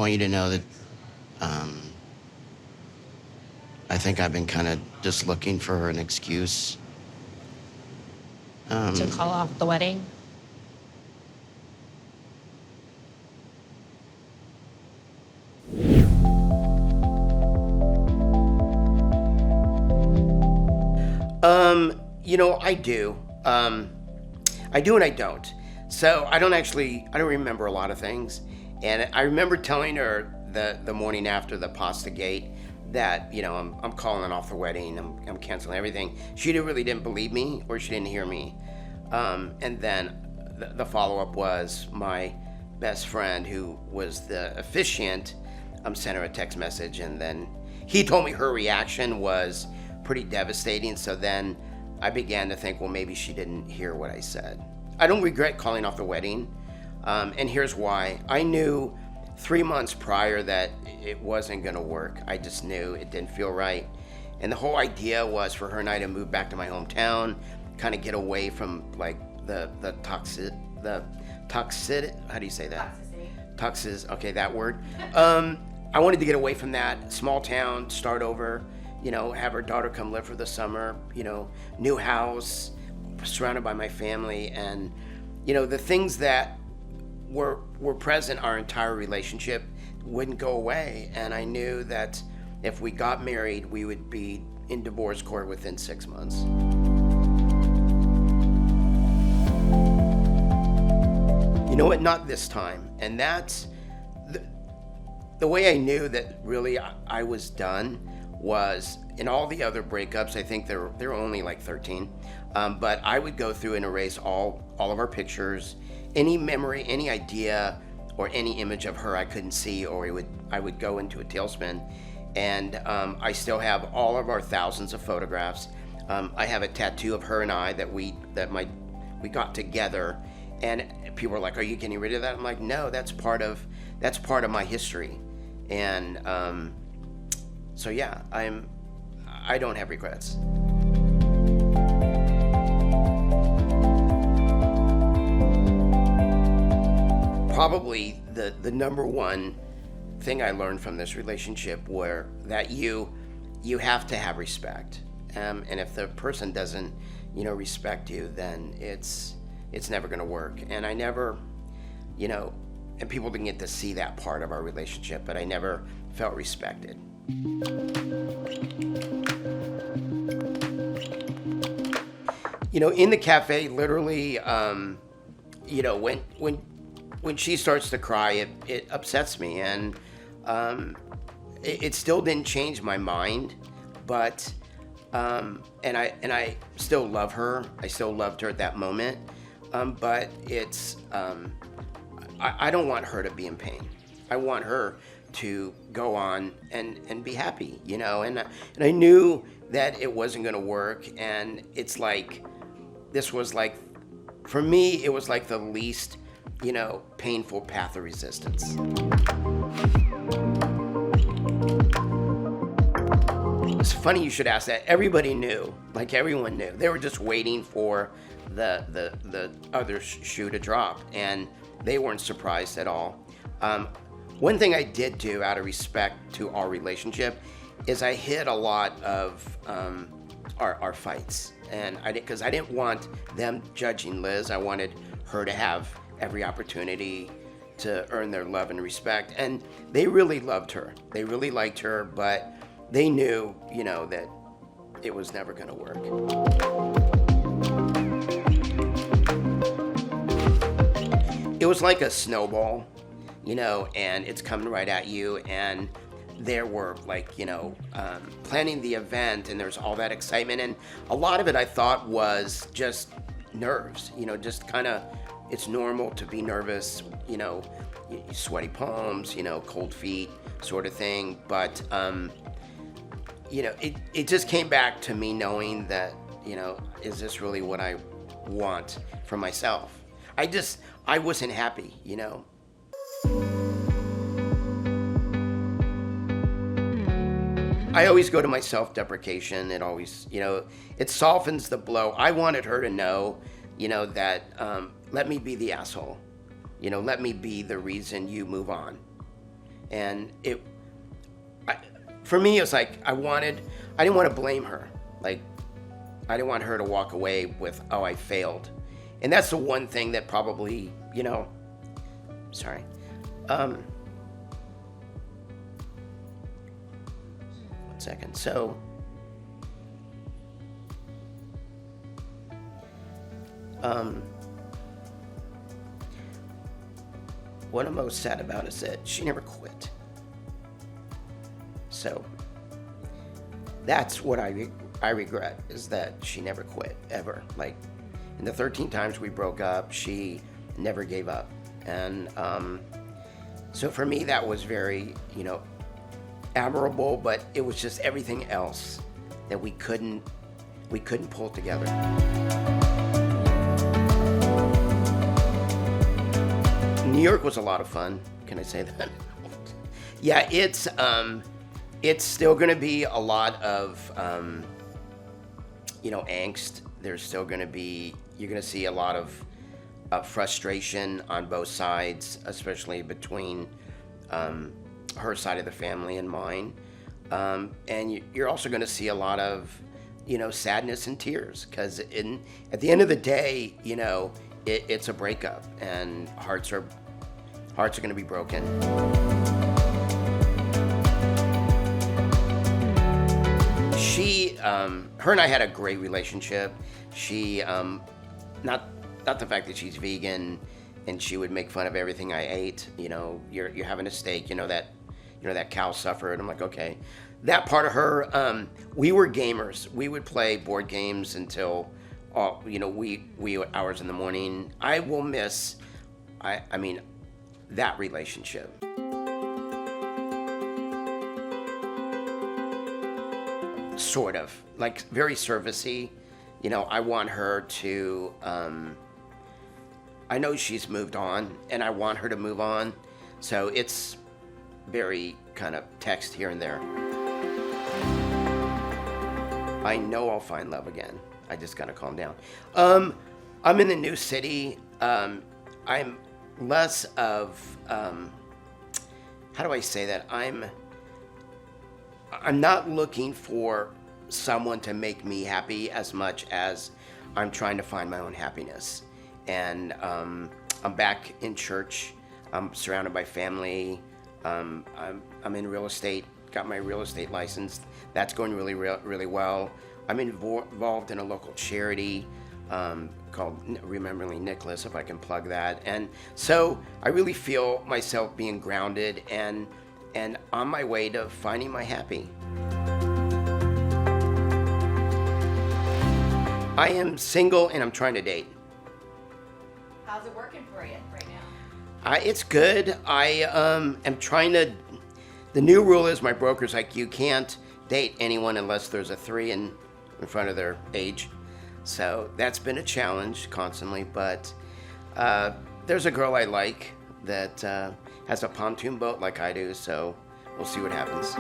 want you to know that um, I think I've been kind of just looking for an excuse. To call off the wedding? I do. I do and I don't. So I don't remember a lot of things. And I remember telling her the morning after the pasta gate that, I'm calling off the wedding, I'm canceling everything. She really didn't believe me, or she didn't hear me. And then the follow-up was my best friend, who was the officiant, sent her a text message, and then he told me her reaction was pretty devastating. So then I began to think, well, maybe she didn't hear what I said. I don't regret calling off the wedding, and here's why. I knew 3 months prior that it wasn't going to work. I just knew it didn't feel right. And the whole idea was for her and I to move back to my hometown, kind of get away from like the toxic, how do you say that? Toxicity. Okay, that word. I wanted to get away from that small town, start over, have her daughter come live for the summer, new house, surrounded by my family. And, the things that were present our entire relationship wouldn't go away. And I knew that if we got married, we would be in divorce court within 6 months. You know what? Not this time. And that's the way I knew that really I was done was in all the other breakups. I think there were only like 13, but I would go through and erase all of our pictures, any memory, any idea, or any image of her I couldn't see, or I would go into a tailspin. And I still have all of our thousands of photographs. I have a tattoo of her and I that we got together, and people are like, "Are you getting rid of that?" I'm like, "No, that's part of my history." And so yeah, I don't have regrets. Probably the number one thing I learned from this relationship were that you have to have respect, and if the person doesn't respect you, then it's never going to work. And I never, and people didn't get to see that part of our relationship, but I never felt respected. In the cafe, literally, when she starts to cry, it upsets me, and it still didn't change my mind, but and I still love her. I still loved her at that moment, but it's I don't want her to be in pain. I want her to go on and be happy, and I knew that it wasn't going to work. And it's like, this was like, for me, it was like the least, painful path of resistance. It's funny you should ask that. Everybody knew, like everyone knew. They were just waiting for the other shoe to drop, and they weren't surprised at all. One thing I did do out of respect to our relationship is I hid a lot of our fights, and because I didn't want them judging Liz. I wanted her to have every opportunity to earn their love and respect, and they really loved her. They really liked her, but they knew, that it was never going to work. It was like a snowball, and it's coming right at you. And there were planning the event, and there's all that excitement. And a lot of it I thought was just nerves, just kind of, it's normal to be nervous, sweaty palms, cold feet sort of thing. But, it just came back to me knowing that, is this really what I want for myself? I wasn't happy, I always go to my self-deprecation. It always, it softens the blow. I wanted her to know, that let me be the asshole. Let me be the reason you move on. And for me, it was like I didn't want to blame her. Like, I didn't want her to walk away with, oh, I failed. And that's the one thing that probably, sorry. One second. So, what I'm most sad about is that she never quit. So that's what I regret, is that she never quit, ever. Like, in the 13 times we broke up, she never gave up. And so for me, that was very, admirable, but it was just everything else that we couldn't pull together. New York was a lot of fun. Can I say that? Yeah, it's still going to be a lot of angst. There's still going to be, you're going to see a lot of frustration on both sides, especially between her side of the family and mine. And you're also going to see a lot of, sadness and tears, because at the end of the day, it's a breakup, and hearts are going to be broken. Her and I had a great relationship. She, not the fact that she's vegan and she would make fun of everything I ate. You're having a steak, that cow suffered. I'm like, okay. That part of her, we were gamers. We would play board games until, wee hours in the morning. I will miss, that relationship. Sort of, like, very servicey. I want her to, I know she's moved on, and I want her to move on. So it's very kind of text here and there. I know I'll find love again. I just gotta calm down. I'm in a new city. I'm less of, how do I say that? I'm not looking for someone to make me happy as much as I'm trying to find my own happiness. And I'm back in church. I'm surrounded by family. I'm in real estate. Got my real estate license. That's going really, really well. I'm involved in a local charity called Remembering Nicholas, if I can plug that. And so I really feel myself being grounded and on my way to finding my happy. I am single and I'm trying to date. How's it working for you right now? It's good. I am trying to. The new rule is, my broker's like, you can't date anyone unless there's a 3 in front of their age. So that's been a challenge constantly. But there's a girl I like that has a pontoon boat like I do. So we'll see what happens.